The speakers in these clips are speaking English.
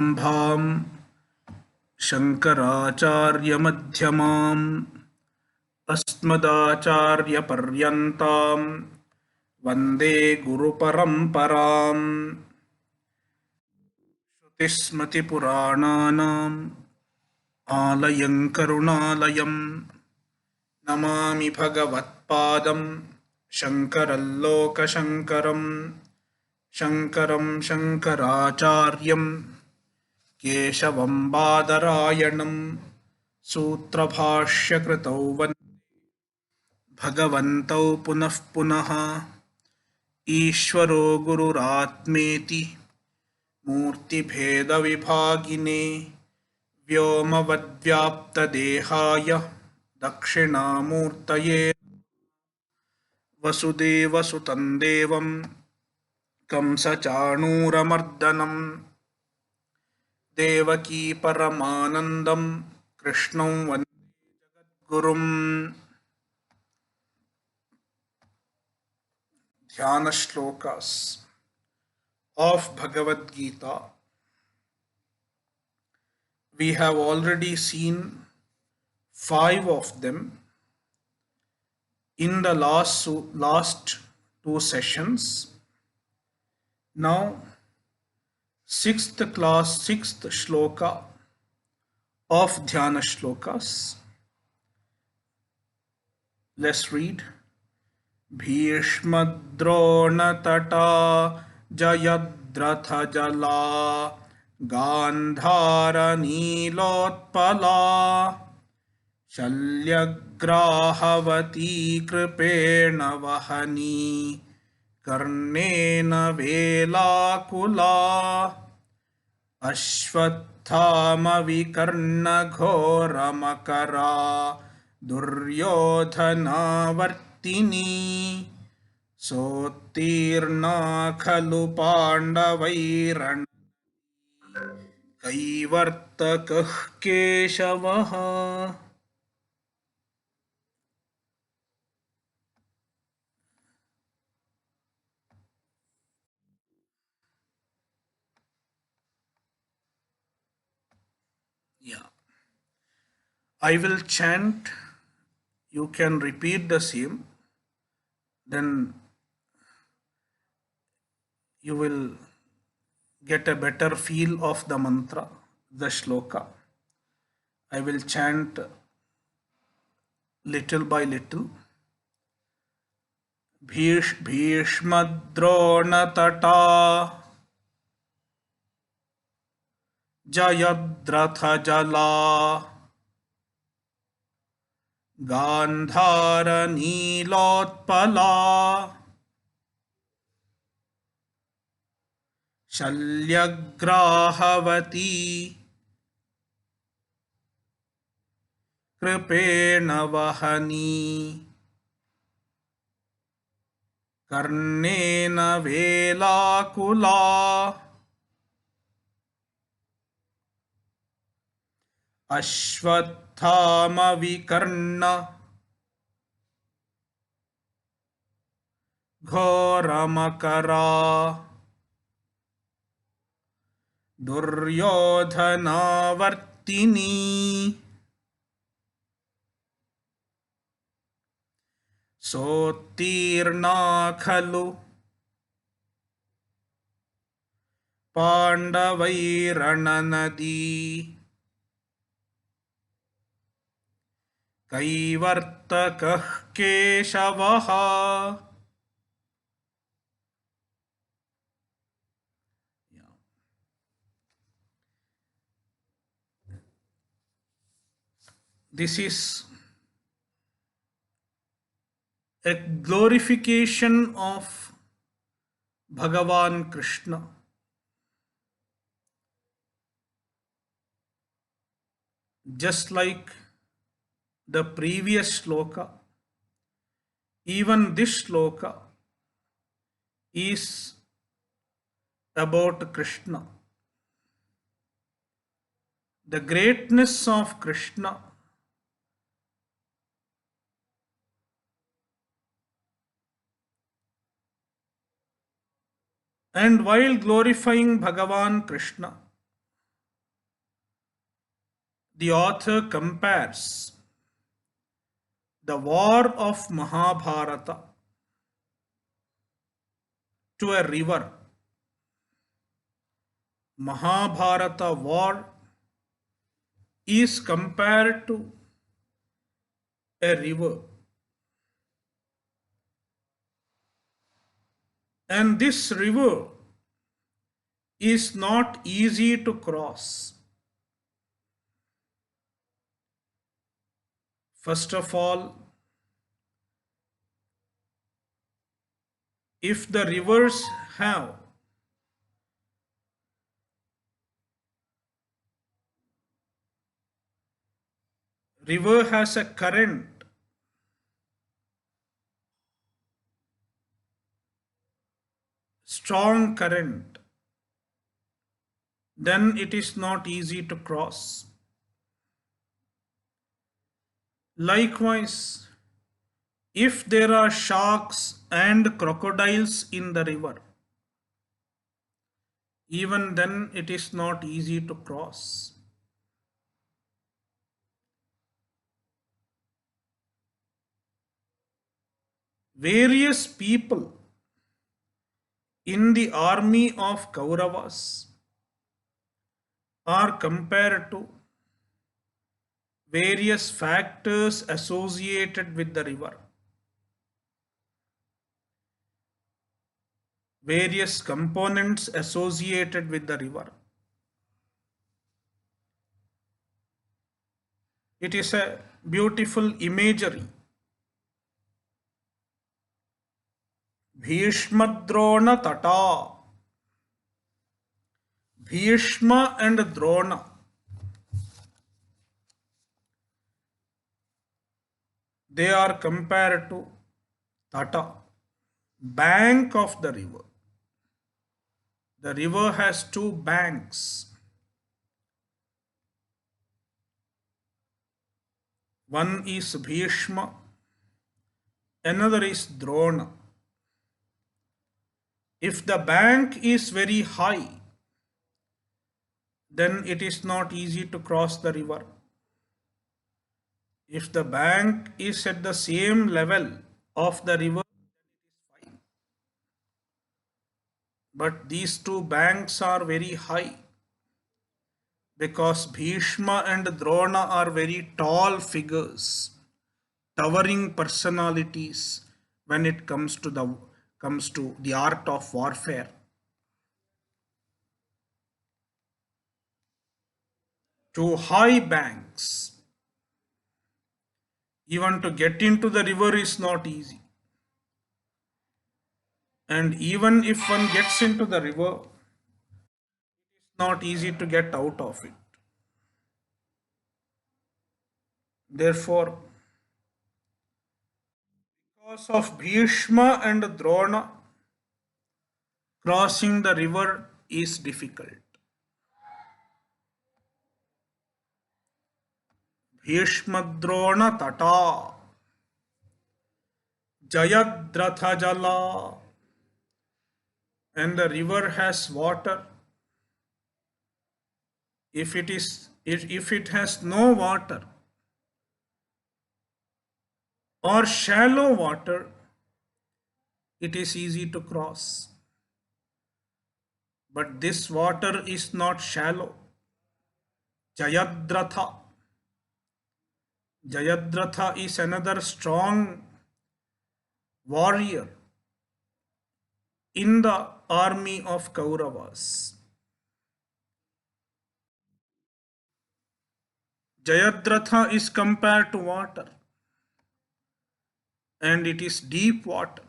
भां शङ्कराचार्यमध्यमाम् अस्मदाचार्यपर्यन्तां वन्दे गुरुपरम्पराम्। श्रुतिस्मृतिपुराणानाम् आलयं करुणालयं नमामि भगवत्पादं शङ्करं लोकशङ्करं। शङ्करं शङ्कराचार्यं केशवं बादरायणं सूत्रभाष्यकृतौ वन्दे भगवन्तौ पुनः पुनः। ईश्वरो गुरुरात्मेति मूर्तिभेदविभागिने व्योमवद्व्याप्तदेहाय दक्षिणामूर्तये वसुदेवसुतं देवं कंसचाणूरमर्दनं देवकी परमानन्दं कृष्णं वन्दे गुरुम्। ध्यान shlokas of Bhagavad Gita. We have already seen 5 of them in the last 2 sessions. Now, 6th shloka of Dhyana Shlokas. Let's read. भीष्मद्रोणतटा जयद्रथजला गान्धारनीलोत्पला शल्यग्राहवती कृपेण वहनी कर्णेन वेलाकुला अश्वत्थामविकर्णघोरमकरा दुर्योधनावर्तिनी सोत्तीर्णा खलु पाण्डवैरण कैवर्तकः केशवः। Yeah, I will chant. You can repeat the same. Then you will get a better feel of the mantra, the shloka. I will chant little by little. भीष्मद्रोणतटा जयद्रथजला गान्धारनीलोत्पला शल्यग्राहवती कृपेण वहनी कर्णेन वेलाकुला अश्वत्थामविकर्ण घोरमकरा दुर्योधनावर्तिनी सोत्तीर्णा खलु पाण्डवैरणनदी कैवर्तकः केशवः। This is a glorification of Bhagavan Krishna. Just like the previous shloka, even this shloka is about Krishna. The greatness of Krishna and while glorifying Bhagavan Krishna, the author compares the war of Mahabharata to a river. Mahabharata war is compared to a river, and this river is not easy to cross. First of all, if the rivers have river has a current, strong current, then it is not easy to cross. Likewise, if there are sharks and crocodiles in the river, even then it is not easy to cross. Various people in the army of Kauravas are compared to various factors associated with the river, various components associated with the river. It is a beautiful imagery. Bhishmadrona Tata. Bhishma and Drona, they are compared to Tata, bank of the river. The river has two banks. One is Bhishma, another is Drona. If the bank is very high, then it is not easy to cross the river. If the bank is at the same level of the river, it is fine. But these two banks are very high because Bhishma and Drona are very tall figures, towering personalities when it comes to the art of warfare. Two high banks. Even to get into the river is not easy. And even if one gets into the river, it is not easy to get out of it. Therefore, because of Bhishma and Drona, crossing the river is difficult. Bhishmadrona Tata, Jayadratha Jala, and the river has water. If it has no water or shallow water, it is easy to cross. But this water is not shallow. Jayadratha. Jayadratha is another strong warrior in the army of Kauravas. Jayadratha is compared to water, and it is deep water,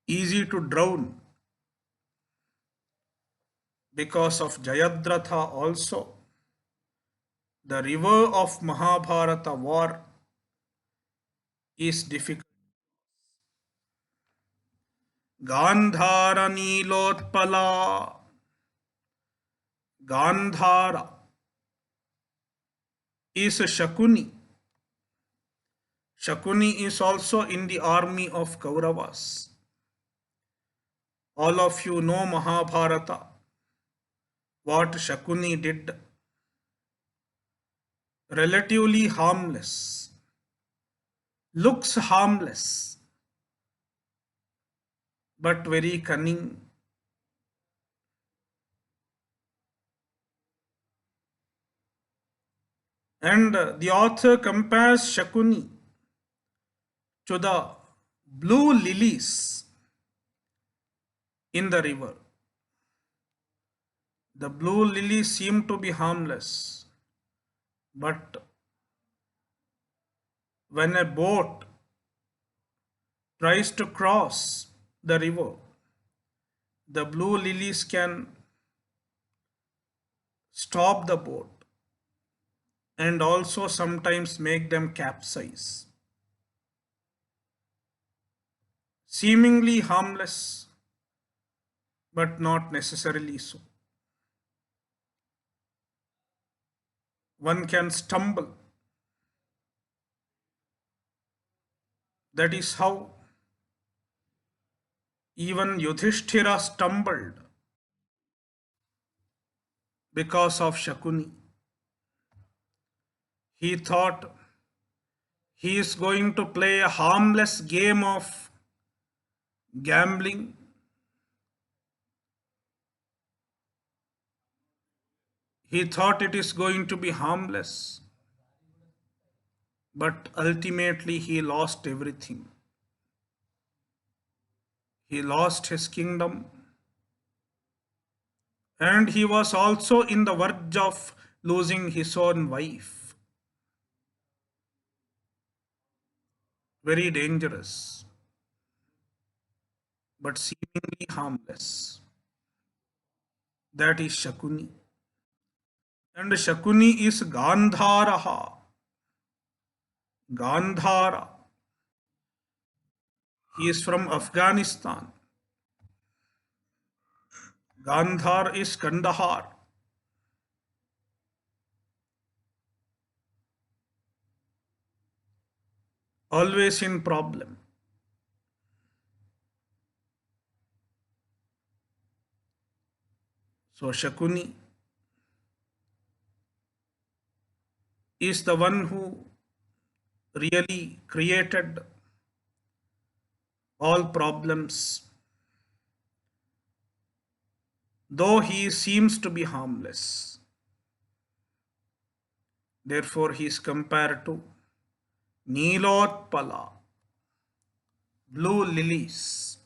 easy to drown. Because of Jayadratha also, the river of Mahabharata war is difficult. Gandhara Nilotpala. Gandhara is Shakuni. Shakuni is also in the army of Kauravas. All of you know Mahabharata, what Shakuni did. relatively harmless, looks harmless, but very cunning. And the author compares Shakuni to the blue lilies in the river. The blue lilies seem to be harmless, but when a boat tries to cross the river, the blue lilies can stop the boat and also sometimes make them capsize. Seemingly harmless, but not necessarily so. One can stumble. That is how even Yudhishthira stumbled because of Shakuni. He thought he is going to play a harmless game of gambling. He thought it is going to be harmless, but ultimately he lost everything. He lost his kingdom, and he was also in the verge of losing his own wife. Very dangerous, but seemingly harmless. That is Shakuni. And Shakuni is Gandharaha. Gandhara. He is from Afghanistan. Gandhar is Kandahar. Always in problem. So Shakuni is the one who really created all problems, though he seems to be harmless. Therefore, he is compared to Nilotpala, blue lilies,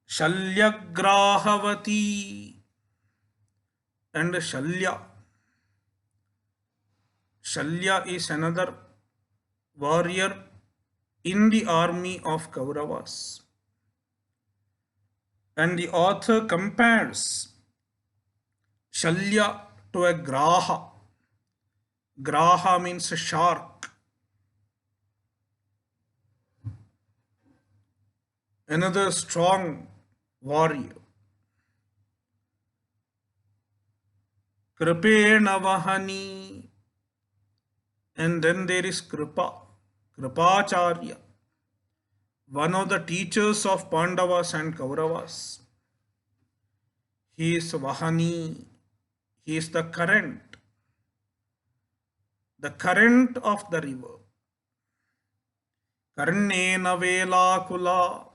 Shalyagrahavati, and Shalya. Shalya is another warrior in the army of Kauravas. And the author compares Shalya to a Graha. Graha means a shark. Another strong warrior. Kripena Vahani. And then there is Kripa, Kripacharya, one of the teachers of Pandavas and Kauravas. He is Vahani, he is the current of the river. Karnena Velakula,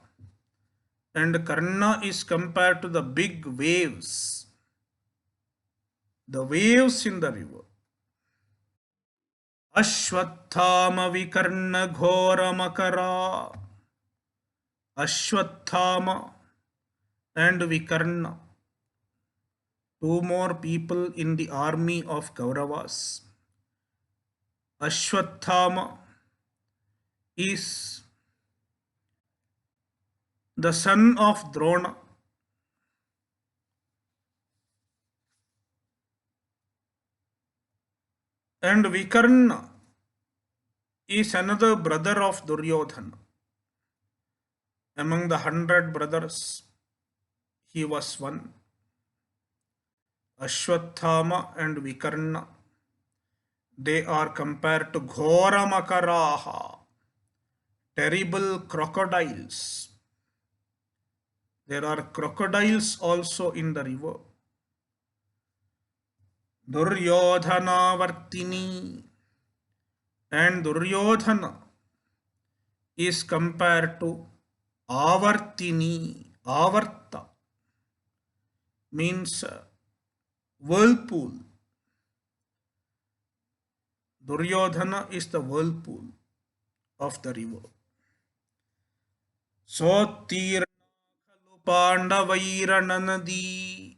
and Karna is compared to the big waves, the waves in the river. Ashwathama Vikarna Ghora Makara, Ashwathama and Vikarna, two more people in the army of Kauravas. Ashwathama is the son of Drona, and Vikarna is another brother of Duryodhana. Among the 100 brothers, he was one. Ashwathama and Vikarna, they are compared to Ghora Makaraha, terrible crocodiles. There are crocodiles also in the river. Duryodhanavartini, and Duryodhana is compared to Avartini. Avarta means whirlpool. Duryodhana is the whirlpool of the river. Sotirna khalu Pandavairananadi.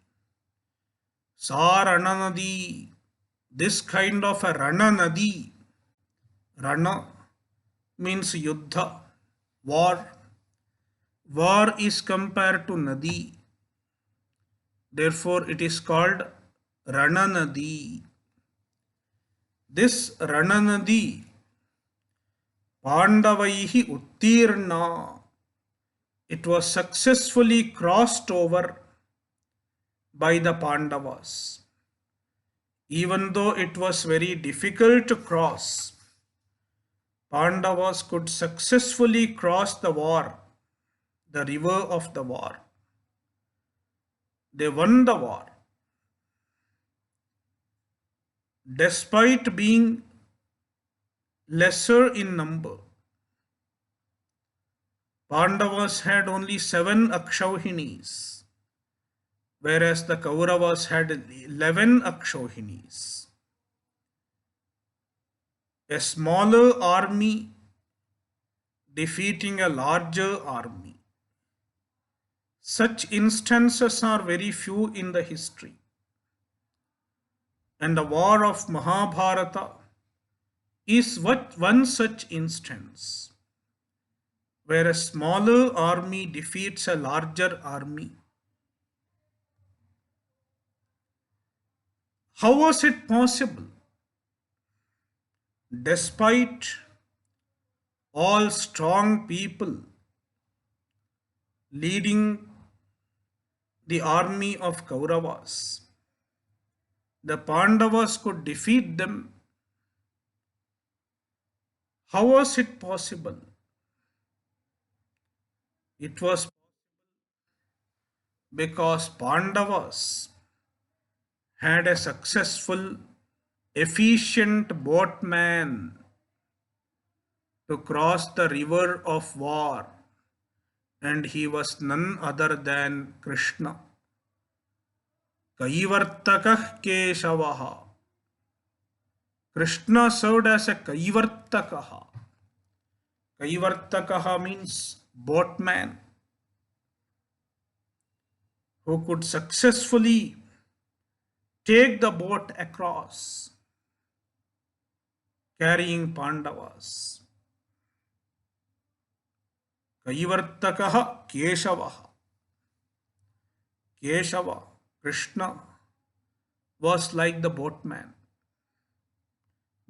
Sarananadi. This kind of a Rananadi. Rana means Yuddha, war. War is compared to Nadi. Therefore, it is called Rananadi. This Rananadi, Pandavaihi Uttirna, it was successfully crossed over by the Pandavas. Even though it was very difficult to cross, Pandavas could successfully cross the war, the river of the war. They won the war. Despite being lesser in number, Pandavas had only 7 Akshauhinis, whereas the Kauravas had 11 Akshauhinis. A smaller army defeating a larger army. Such instances are very few in the history. And the war of Mahabharata is one such instance, where a smaller army defeats a larger army. How was it possible? Despite all strong people leading the army of Kauravas, the Pandavas could defeat them. How was it possible? It was because Pandavas had a successful, efficient boatman to cross the river of war, and he was none other than Krishna. Kaivartakah Keshavaha. Krishna served as a Kaivartakaha. Kaivartakaha means boatman who could successfully take the boat across, carrying Pandavas. Kaivartakaha Keshavaha. Keshava, Krishna, was like the boatman.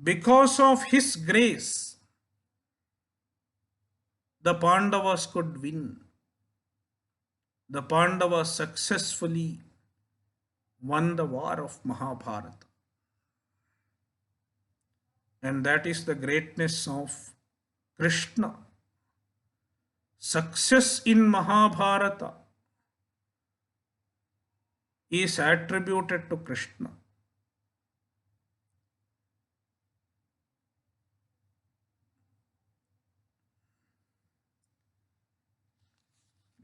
Because of his grace, the Pandavas could win. The Pandavas successfully won the war of Mahabharata. And that is the greatness of Krishna. Success in Mahabharata is attributed to Krishna.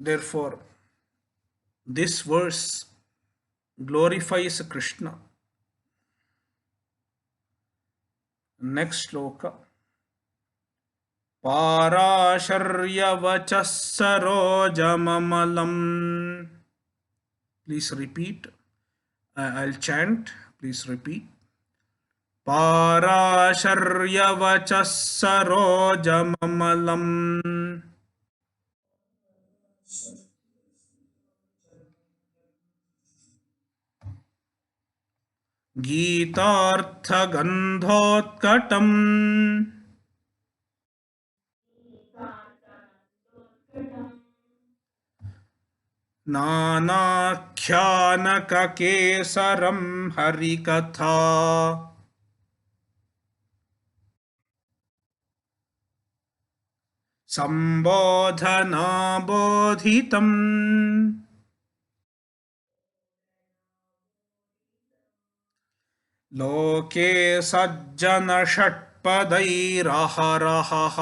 Therefore, this verse glorifies Krishna. Next sloka. Parasharyavachas sarojamamalam. Please repeat. I'll chant. Please repeat. Parasharyavachas sarojamamalam. Gītārtha-gandhotkatam Nānākhyānaka-kesaram harikatha Sambodhana-bodhitam लोके सज्जन षट्पदैरहरहः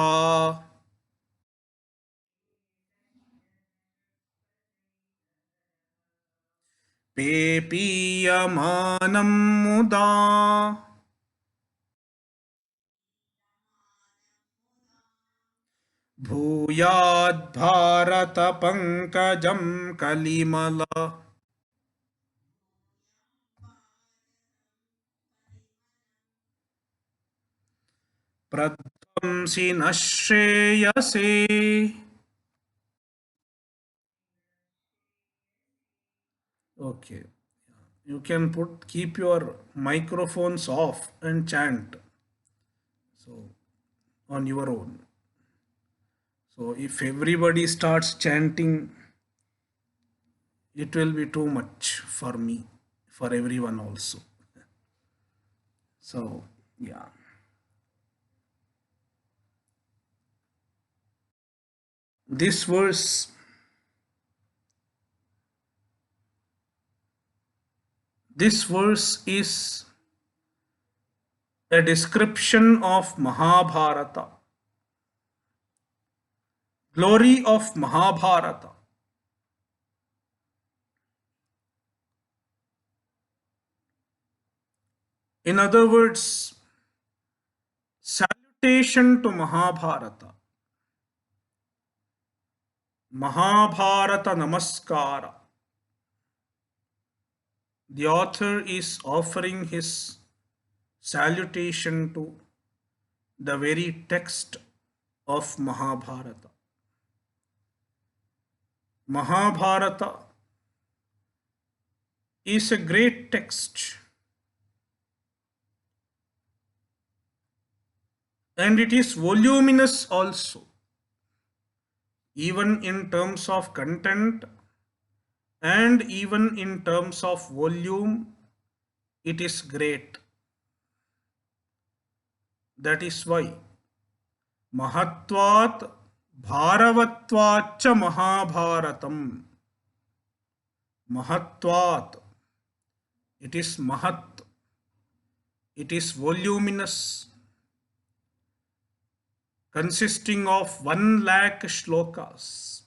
पेपीयमानं मुदा भूयाद्भारतपङ्कजं कलिमल प्रध्वंसि न श्रेयसे. Okay, you can keep your microphones off and chant. So on your own. So if everybody starts chanting, it will be too much for me, for everyone also. So yeah. This verse is a description of Mahabharata, glory of Mahabharata. In other words, salutation to Mahabharata. Mahabharata Namaskara. The author is offering his salutation to the very text of Mahabharata. Mahabharata is a great text, and it is voluminous also, even in terms of content and even in terms of volume. It is great. That is why Mahatvat Bharavatvacha Mahabharatam. Mahatvat, it is Mahat, it is voluminous, consisting of 1 lakh shlokas,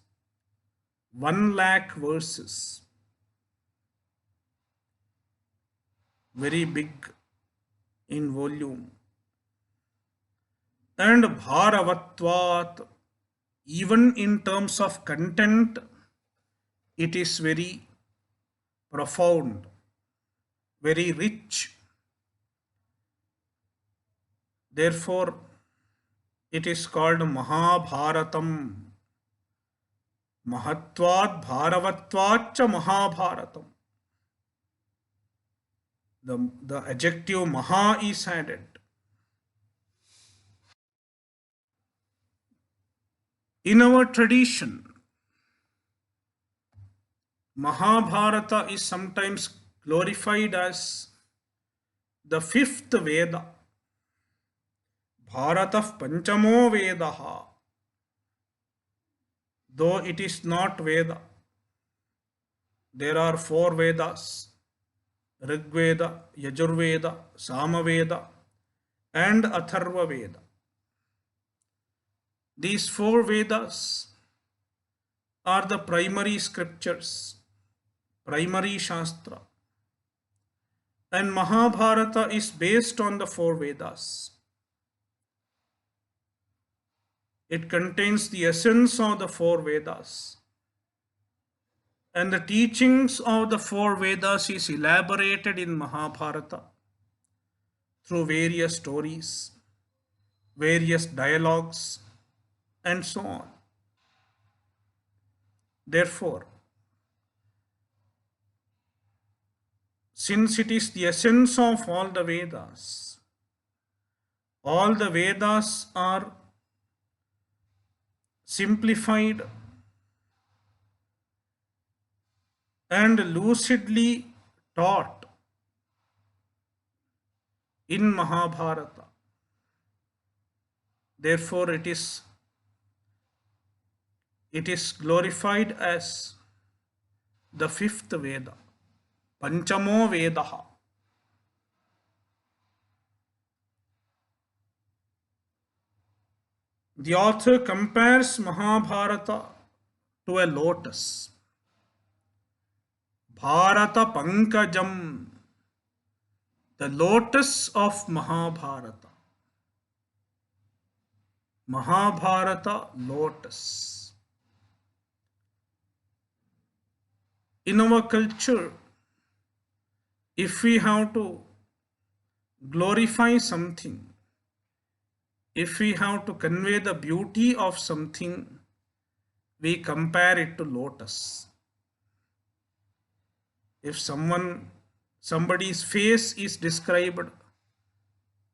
1 lakh verses, very big in volume. And Bharavatvat, even in terms of content, it is very profound, very rich. Therefore, it is called Mahabharatam. Mahatvat Bharavatvacha Mahabharatam. The adjective Maha is added. In our tradition, Mahabharata is sometimes glorified as the fifth Veda. Bharatah Panchamo Vedaha. Though it is not Veda, there are 4 Vedas: Rig Veda, Yajurveda, Samaveda, and Atharva Veda. These 4 Vedas are the primary scriptures, primary Shastra. And Mahabharata is based on the 4 Vedas. It contains the essence of the 4 Vedas. And the teachings of the 4 Vedas is elaborated in Mahabharata through various stories, various dialogues, and so on. Therefore, since it is the essence of all the Vedas are simplified and lucidly taught in Mahabharata. Therefore, it is glorified as the fifth Veda, Panchamo Vedaha. The author compares Mahabharata to a lotus. Bharata Pankajam, the lotus of Mahabharata. Mahabharata lotus. In our culture, if we have to glorify something, if we have to convey the beauty of something, we compare it to lotus. If somebody's face is described,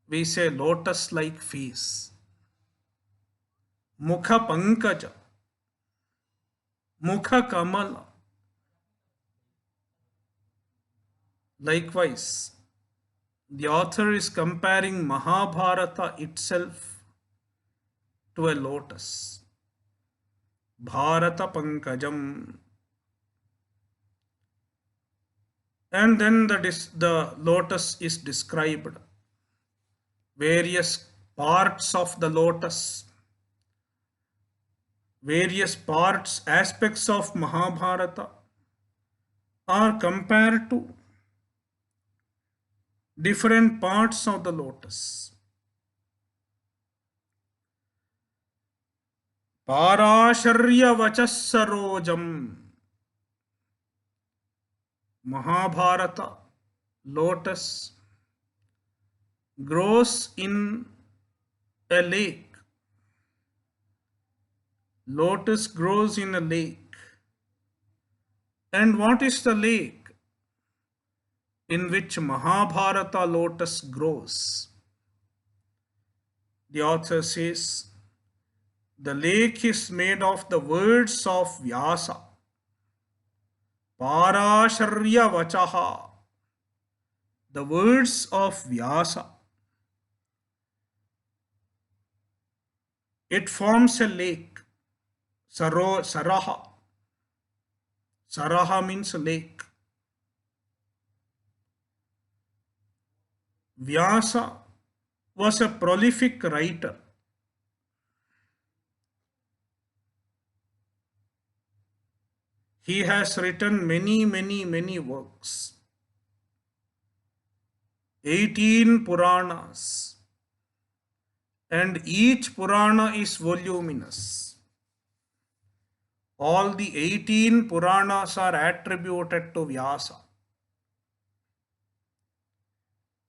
we say lotus like face. Mukha Pankaja, Mukha Kamala. Likewise, the author is comparing Mahabharata itself to a lotus. Bharata Pankajam. And then the lotus is described. Various parts of the lotus, various parts, aspects of Mahabharata are compared to different parts of the lotus. Parasharya Vachasarojam. Mahabharata lotus grows in a lake. Lotus grows in a lake. And what is the lake in which Mahabharata lotus grows? The author says, the lake is made of the words of Vyasa. Parasharya Vachaha. The words of Vyasa. It forms a lake. Saraha. Saraha means lake. Vyasa was a prolific writer. He has written many works. 18 Puranas. And each Purana is voluminous. All the 18 Puranas are attributed to Vyasa.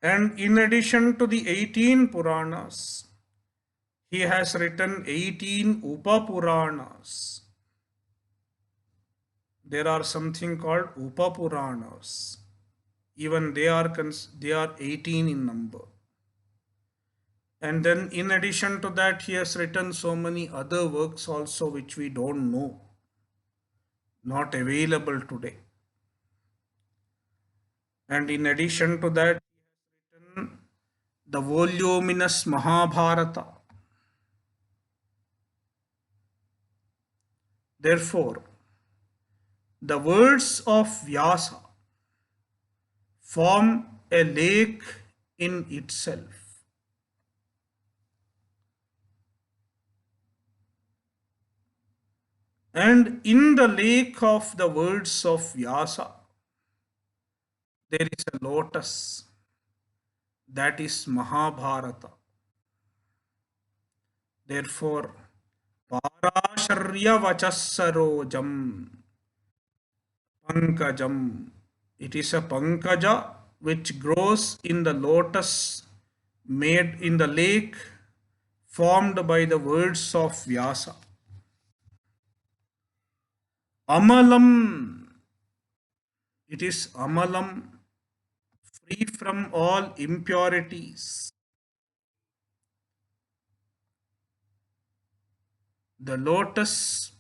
And in addition to the 18 Puranas, he has written 18 Upapuranas. There are something called Upapuranas. Even they are 18 in number. And then in addition to that, he has written so many other works also which we don't know, not available today. And in addition to that, he has written the voluminous Mahabharata. Therefore, the words of Vyasa form a lake in itself. And in the lake of the words of Vyasa, there is a lotus, that is Mahabharata. Therefore, Parasharya Vachasarojam Pankajam. It is a Pankaja which grows in the lotus made in the lake formed by the words of Vyasa. Amalam. It is Amalam, free from all impurities. The lotus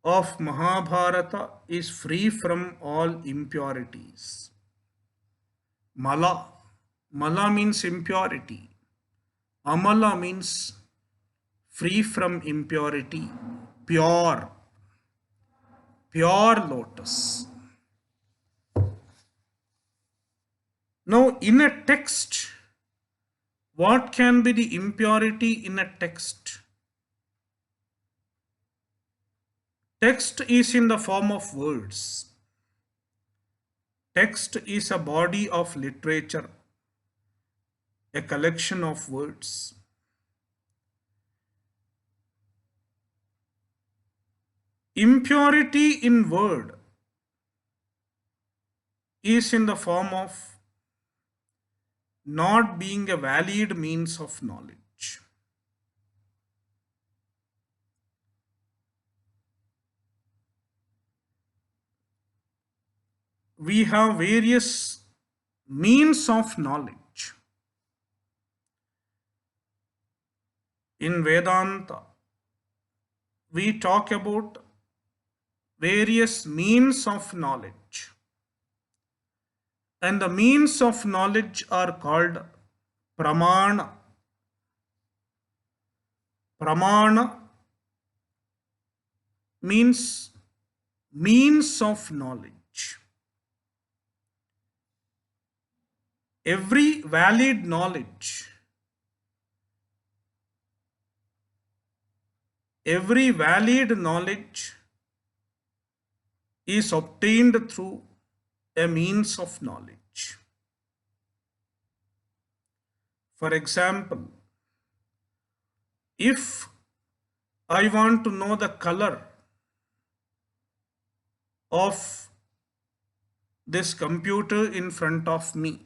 of Mahabharata is free from all impurities. Mala. Mala means impurity. Amala means free from impurity. Pure. Pure lotus. Now, in a text, what can be the impurity in a text? Text is in the form of words. Text is a body of literature, a collection of words. Impurity in word is in the form of not being a valid means of knowledge. We have various means of knowledge. In Vedanta, we talk about various means of knowledge. And the means of knowledge are called pramana. Pramana means means of knowledge. Every valid knowledge, every valid knowledge is obtained through a means of knowledge. For example, if I want to know the color of this computer in front of me,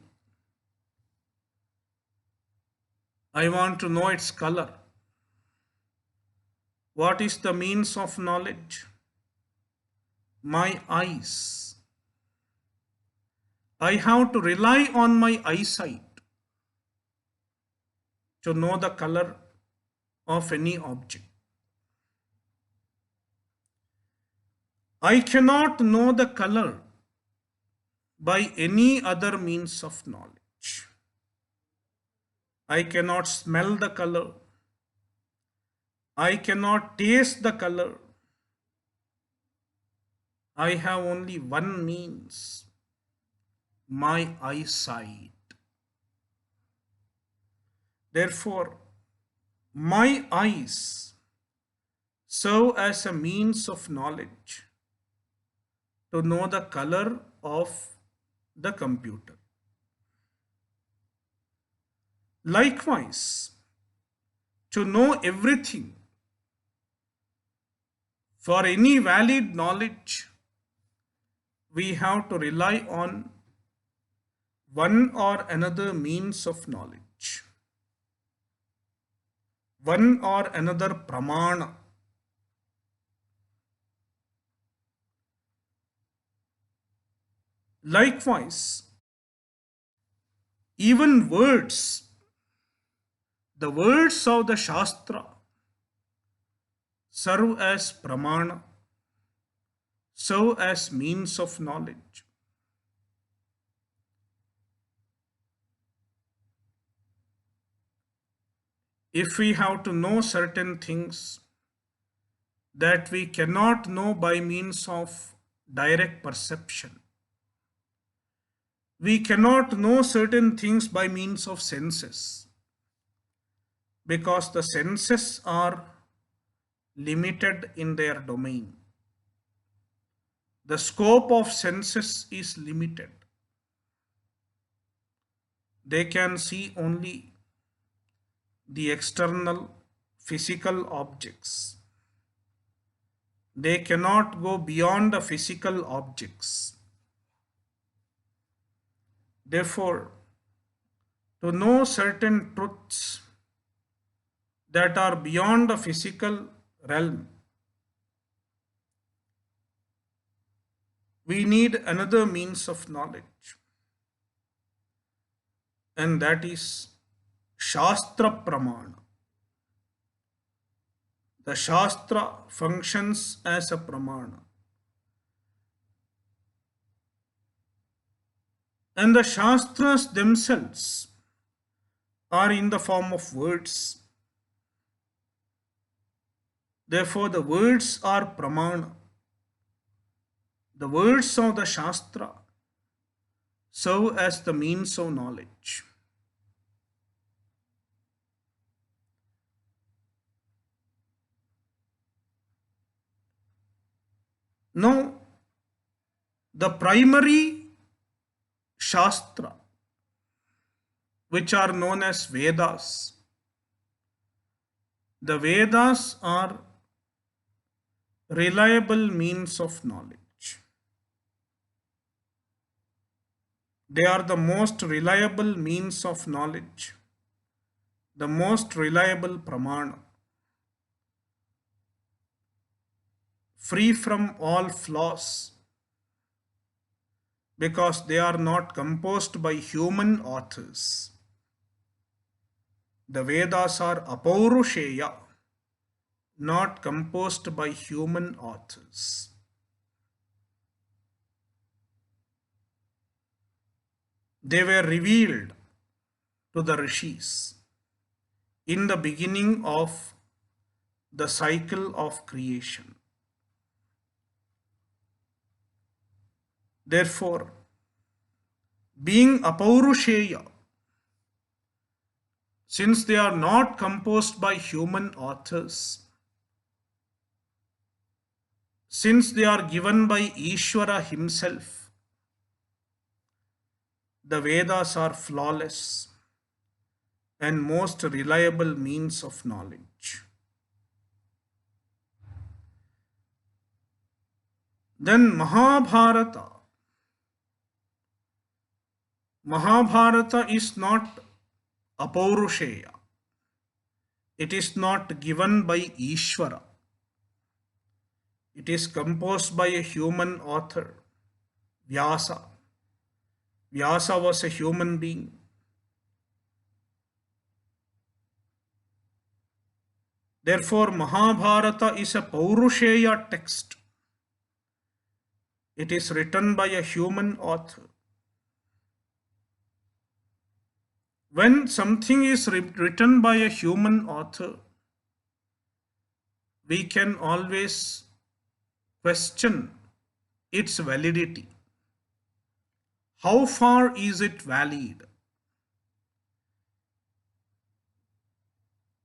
I want to know its color. What is the means of knowledge? My eyes. I have to rely on my eyesight to know the color of any object. I cannot know the color by any other means of knowledge. I cannot smell the color. I cannot taste the color. I have only one means, my eyesight. Therefore, my eyes serve as a means of knowledge to know the color of the computer. Likewise, to know everything, for any valid knowledge, we have to rely on one or another means of knowledge, one or another pramana. Likewise, even words, the words of the Shastra serve as pramana, serve as means of knowledge. If we have to know certain things that we cannot know by means of direct perception, we cannot know certain things by means of senses, because the senses are limited in their domain. The scope of senses is limited. They can see only the external physical objects. They cannot go beyond the physical objects. Therefore, to know certain truths that are beyond the physical realm, we need another means of knowledge, and that is Shastra Pramana. The Shastra functions as a Pramana. And the Shastras themselves are in the form of words. Therefore, the words are Pramana. The words of the Shastra serve as the means of knowledge. Now, the primary Shastra, which are known as Vedas, the Vedas are reliable means of knowledge. They are the most reliable means of knowledge, the most reliable pramana, free from all flaws, because they are not composed by human authors. The Vedas are apaurusheya, not composed by human authors. They were revealed to the rishis in the beginning of the cycle of creation. Therefore, being apaurusheya, since they are not composed by human authors, since they are given by Ishvara himself, the Vedas are flawless and most reliable means of knowledge. Then Mahabharata. Mahabharata is not apaurusheya. It is not given by Ishvara. It is composed by a human author, Vyasa. Vyasa was a human being. Therefore, Mahabharata is a Paurusheya text. It is written by a human author. When something is written by a human author, we can always question its validity. How far is it valid?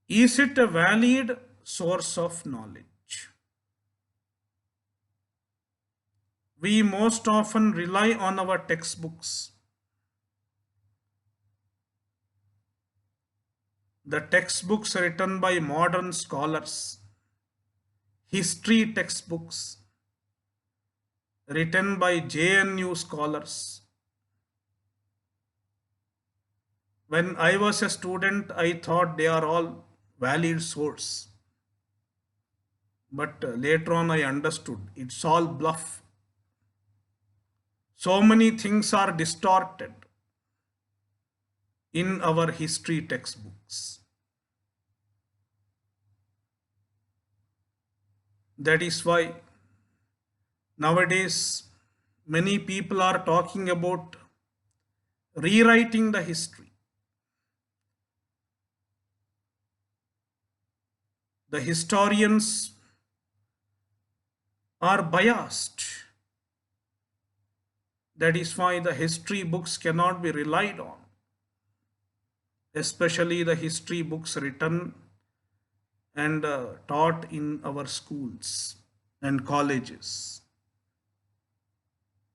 Is it a valid source of knowledge? We most often rely on our textbooks. The textbooks written by modern scholars, history textbooks written by JNU scholars. When I was a student, I thought they are all valid source. But later on I understood it's all bluff. So many things are distorted in our history textbooks. That is why nowadays many people are talking about rewriting the history. The historians are biased. That is why the history books cannot be relied on, especially the history books written and taught in our schools and colleges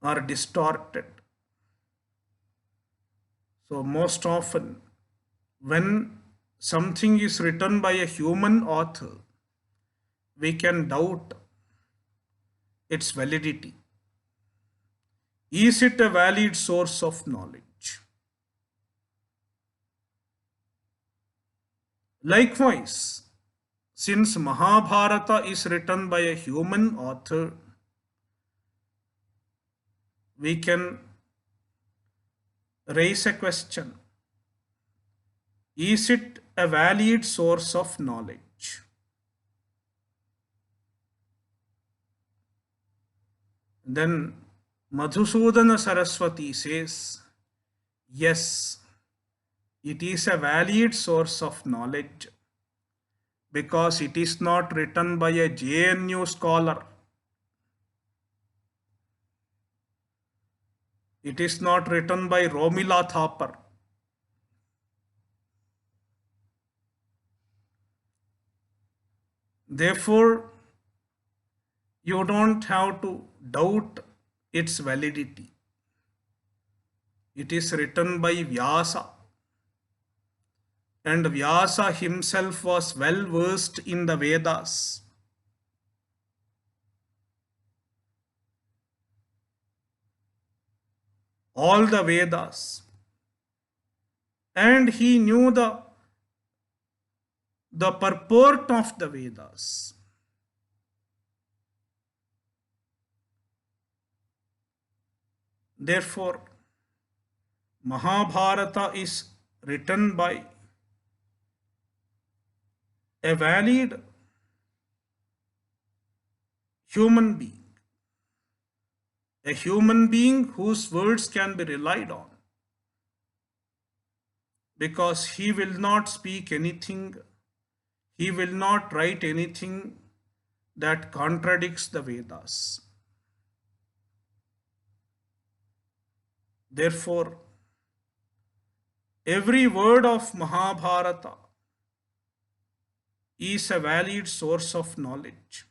are distorted. So most often when something is written by a human author, we can doubt its validity. Is it a valid source of knowledge? Likewise, since Mahabharata is written by a human author, we can raise a question. Is it a valid source of knowledge? Then Madhusudana Saraswati says, yes, it is a valid source of knowledge because it is not written by a JNU scholar. It is not written by Romila Thapar. Therefore, You don't have to doubt its validity. It is written by Vyasa, and Vyasa himself was well versed in the Vedas. All the Vedas. And he knew the purport of the Vedas. Therefore, Mahabharata is written by a valid human being, a human being whose words can be relied on, because he will not speak anything, he will not write anything that contradicts the Vedas. Therefore, every word of Mahabharata is a valid source of knowledge,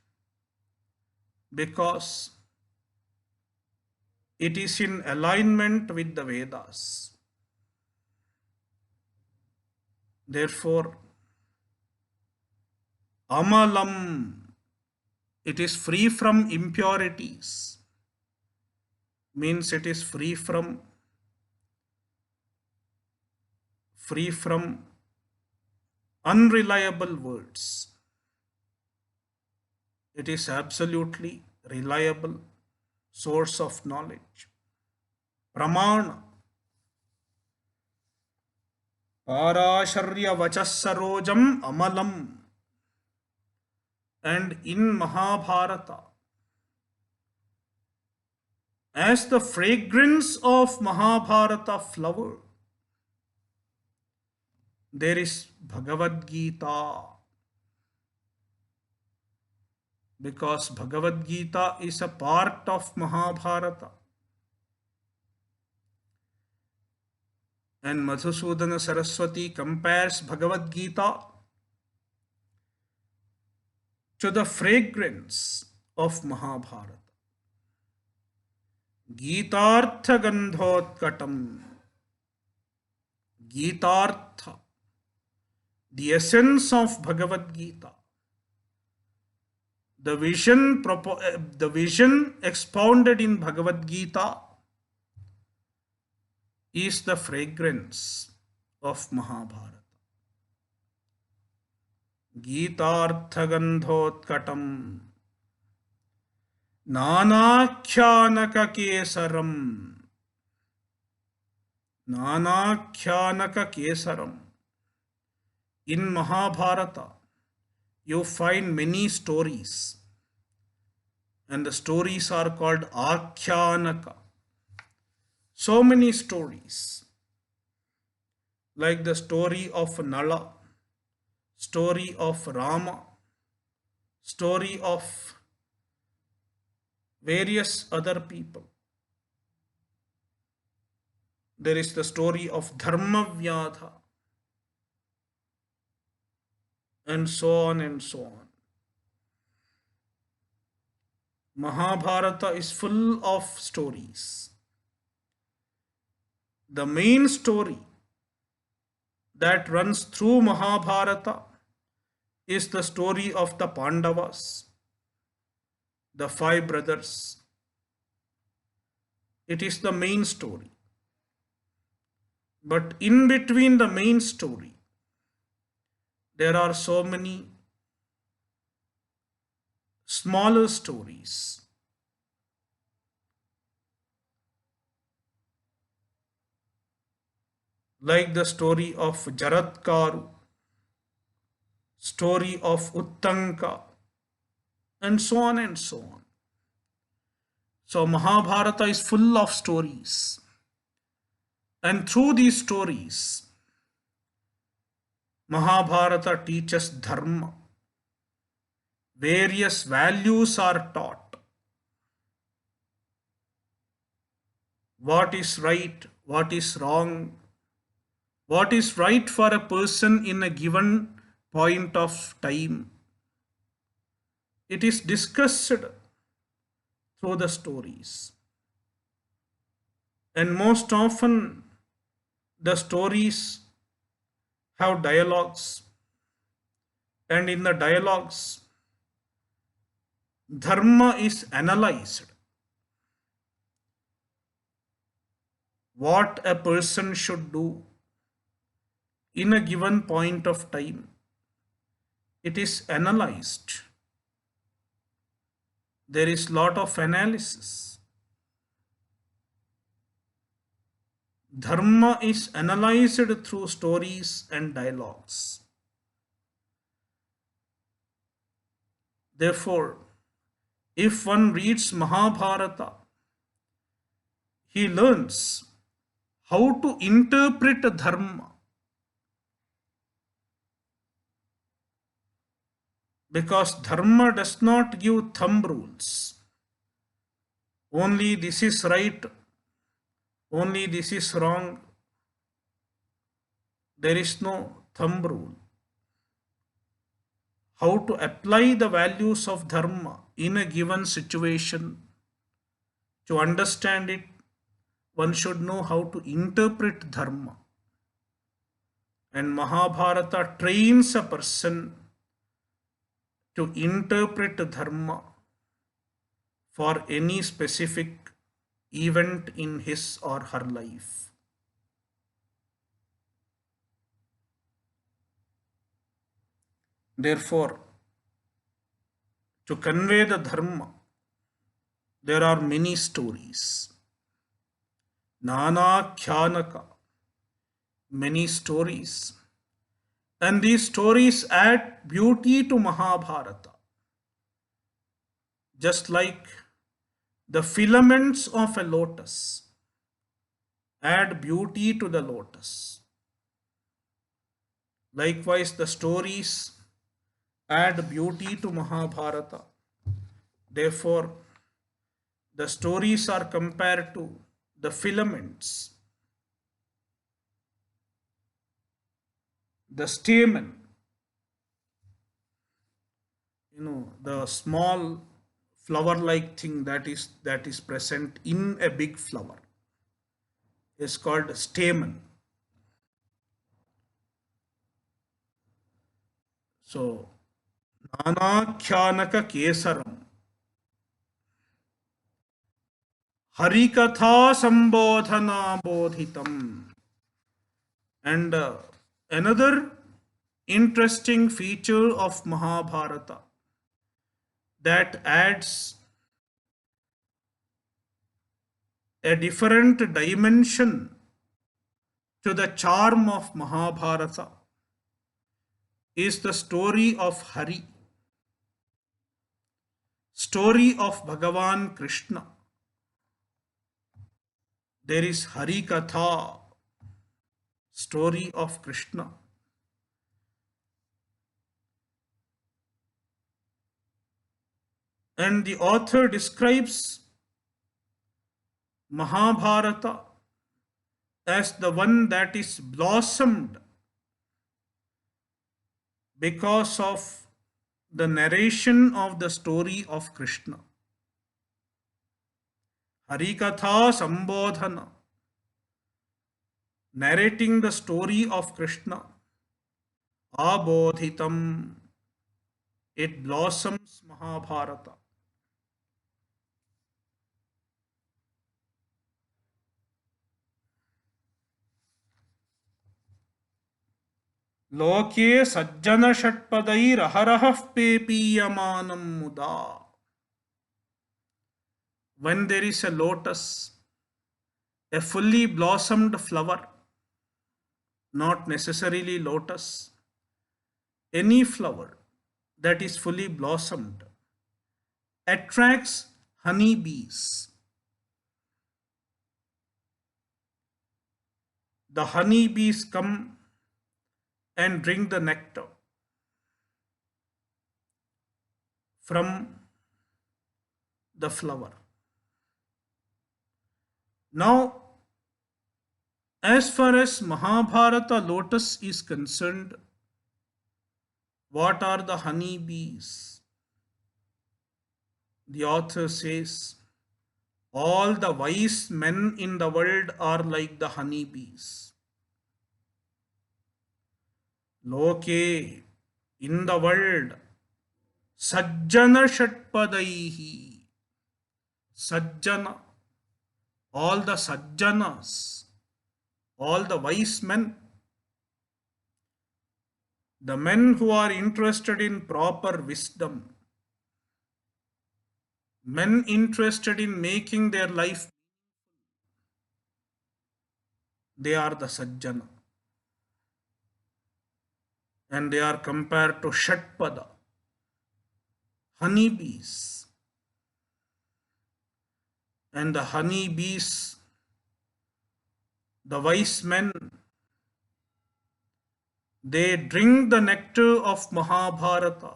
because it is in alignment with the Vedas. Therefore, Amalam, it is free from impurities, means it is free from unreliable words. It is absolutely reliable source of knowledge. Pramana. Parasharya vachasarojam amalam. And in Mahabharata, as the fragrance of Mahabharata flower, there is Bhagavad Gita. Because Bhagavad Gita is a part of Mahabharata. And Madhusudana Saraswati compares Bhagavad Gita to the fragrance of Mahabharata. Gitartha Gandhotkatam. Gitartha, the essence of Bhagavad Gita. The vision expounded in Bhagavad Gita is the fragrance of Mahabharata. Gitartha Gandhotkatam Nanakyanaka Kesaram. Nanakyanaka Kesaram. In Mahabharata, you find many stories, and the stories are called Akyanaka. So many stories, like the story of Nala, story of Rama, story of various other people. There is the story of Dharmavyadha, and so on and so on. Mahabharata is full of stories. The main story that runs through Mahabharata is the story of the Pandavas, the 5 brothers. It is the main story. But in between the main story, there are so many smaller stories. Like the story of Jaratkaru, story of Uttanka, and so on and so on. So Mahabharata is full of stories. And through these stories, Mahabharata teaches dharma. Various values are taught. What is right, what is wrong, what is right for a person in a given point of time. It is discussed through the stories. And most often, the stories have dialogues, and in the dialogues, dharma is analyzed. What a person should do in a given point of time, it is analyzed. There is lot of analysis. Dharma is analyzed through stories and dialogues. Therefore, if one reads Mahabharata, he learns how to interpret dharma, because dharma does not give thumb rules. Only this is right, only this is wrong. There is no thumb rule. How to apply the values of dharma in a given situation, to understand it, one should know how to interpret dharma. And Mahabharata trains a person to interpret dharma for any specific event in his or her life. Therefore, to convey the dharma, there are many stories. Nana Khyanaka, many stories. And these stories add beauty to Mahabharata. Just like the filaments of a lotus add beauty to the lotus. Likewise, the stories add beauty to Mahabharata. Therefore, the stories are compared to the filaments, the stamen, the small flower-like thing that is present in a big flower is called stamen. So, Nanakhyanaka Kesaram, Harikatha Sambodhana Bodhitam. And another interesting feature of Mahabharata that adds a different dimension to the charm of Mahabharata is the story of Hari, story of Bhagavan Krishna. There is Hari Katha, story of Krishna. And the author describes Mahabharata as the one that is blossomed because of the narration of the story of Krishna. Harikatha Sambodhana, narrating the story of Krishna. Abodhitam, it blossoms Mahabharata. Loke sajjana shatpadair aharahah pepiyamanam muda. When there is a lotus, a fully blossomed flower, not necessarily lotus, any flower that is fully blossomed attracts honeybees. The honeybees come and drink the nectar from the flower. Now, as far as Mahabharata lotus is concerned, what are the honeybees? The author says, all the wise men in the world are like the honeybees. Loke, in the world, Sajjana Shatpadaihi. Sajjana, all the Sajjanas, all the wise men, the men who are interested in proper wisdom, men interested in making their life, they are the Sajjana. And they are compared to Shatpada, honeybees. And the honeybees, the wise men, they drink the nectar of Mahabharata.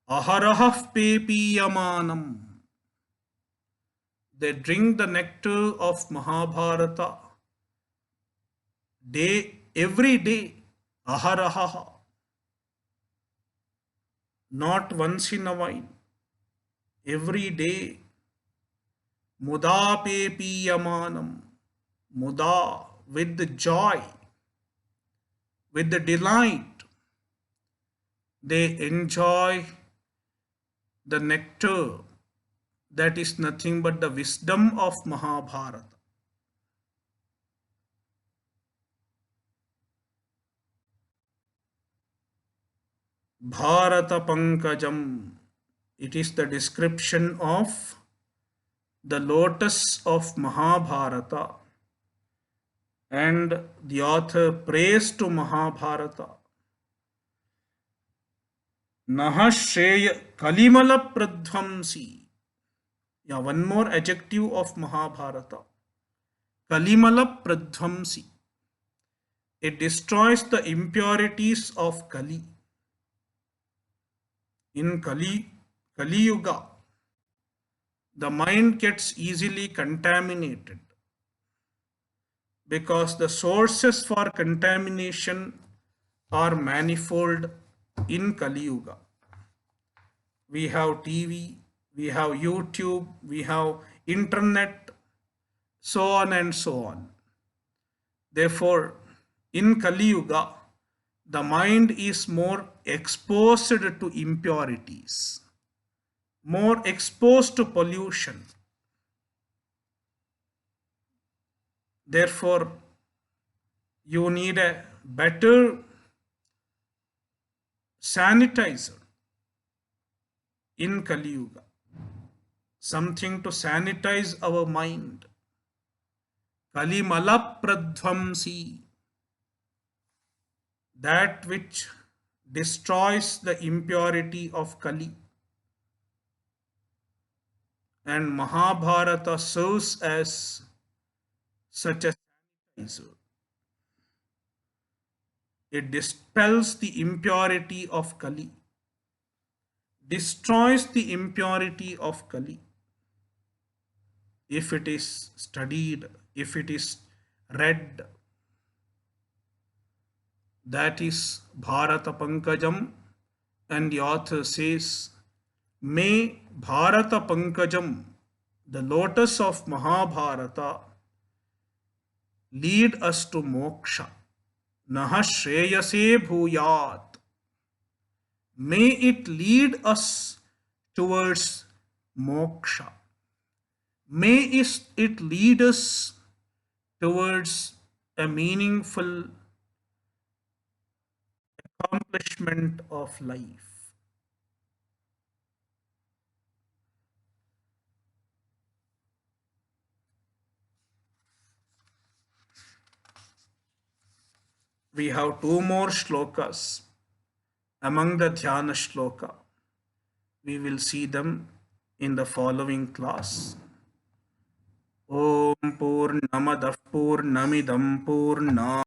Aharahah pepiyamanam. They drink the nectar of Mahabharata every day. Aharaha. Not once in a while. Every day. Muda pepiyamanam. Muda, with the joy, with the delight, they enjoy the nectar that is nothing but the wisdom of Mahabharata. Bharata Pankajam. It is the description of the lotus of Mahabharata. And the author prays to Mahabharata. Nahashreya Kalimala Pradhamsi. Yeah, one more adjective of Mahabharata. Kalimala Pradhamsi. It destroys the impurities of Kali. In Kali Yuga, the mind gets easily contaminated because the sources for contamination are manifold in Kali Yuga. We have TV, we have YouTube, we have internet, so on and so on. Therefore, in Kali Yuga, the mind is more exposed to impurities, more exposed to pollution. Therefore, you need a better sanitizer in Kali Yuga, something to sanitize our mind. Kalimala Pradhamsi, that which destroys the impurity of Kali. And Mahabharata serves as such a sanitizer. It dispels the impurity of Kali, destroys the impurity of Kali. If it is studied, if it is read, that is Bharata Pankajam. And the author says, may Bharata Pankajam, the lotus of Mahabharata, lead us to moksha. Naha shreyase bhuyat. May it lead us towards moksha. May it lead us towards a meaningful accomplishment of life. We have two more shlokas among the Dhyana shloka. We will see them in the following class. Om Purnamadah Purnamidam Purna